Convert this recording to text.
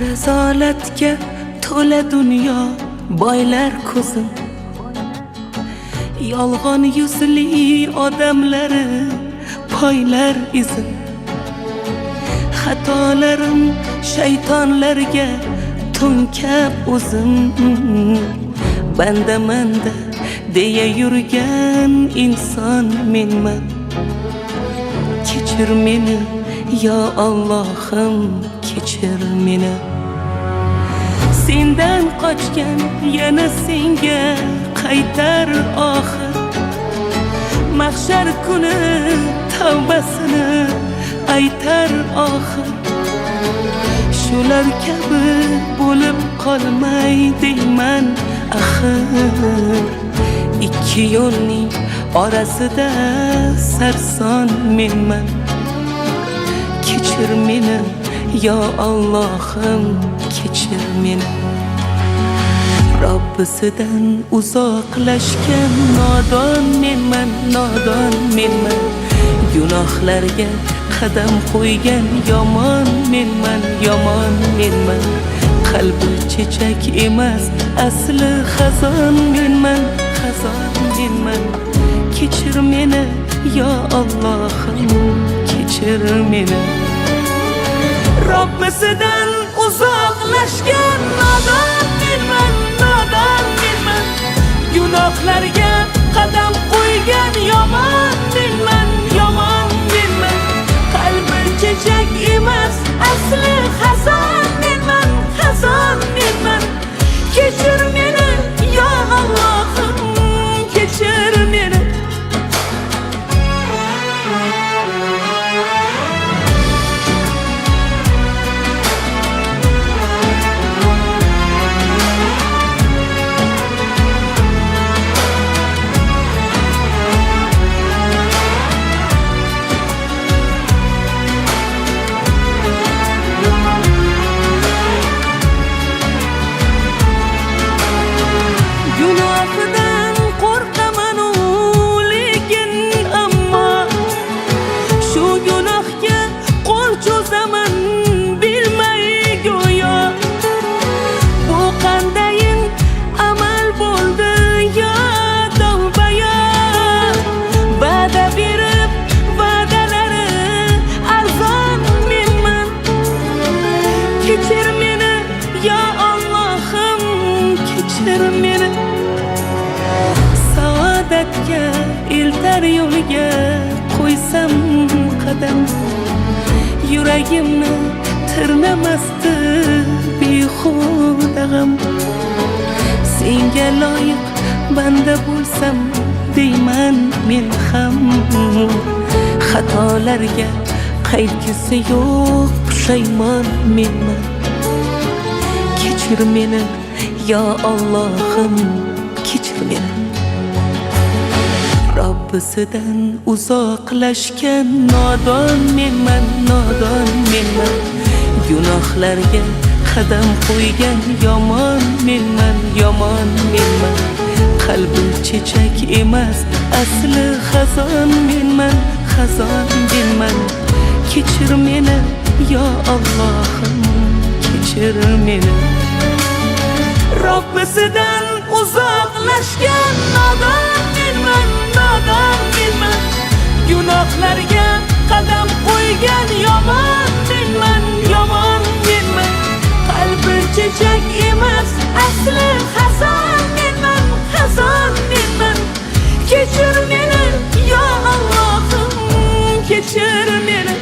Razolatga to'la dunyo, boylar ko'zim, yolg'on yuzli odamlari poylar izim. Xatolarim shaytonlarga to'nkab o'zim, banda deya yurgan inson menman. Kechir meni yo Allohim, kechir meni. Sendan qochgan yana senga qaytar oxir. Mahshar kuni tavbasini aytar oxir. Shular kabi bo'lib qolmay deyman axir. Ikki yo'lning orasida sarson menman. Kechir meni yo Allohim, kechir meni. Robbisidan uzoqlashgan nodon menman, nodon menman. Gunohlarga qadam qo'ygan yomon menman, yomon menman. Qalbi chechak emas, asli xazon menman, xazon menman. Kechir meni yo Allohim, kechir meni. Robbisidan uzoqlashgan nodon menman, nodon menman. Gunohlarga qadam qo'ygan yomon menman, yomon menman. Qalbi chechak emas, asli xazon menman, xazon menman. Kechir meni yo Allohim, kechir meni. Kechir meni yo Allohim, kechir meni. Saodatga eltar yo'liga qo'ysam qadam, yuragimni tirnamasdi behuda g'am. Senga loyiq banda bo'lsam deyman men ham. Xatolarga qayg'usi yo'q pushaymon menman. Kechir meni yo Allohim, kechir meni. Robbisidan uzoqlashgan nodon menman, nodon menman. Gunohlarga qadam qo'ygan yomon menman, yomon menman. Qalbi chechak emas, asli xazon menman, xazon menman. Kechir meni yo Allohim, kechir meni. Robbisidan uzoqlashgan nodon menman, nodon menman. Gunohlarga qadam qo'ygan yomon menman, yomon menman. Qalbi chechak emas, asli xazon menman, xazon menman. Kechir meni yo Allohim, kechir meni.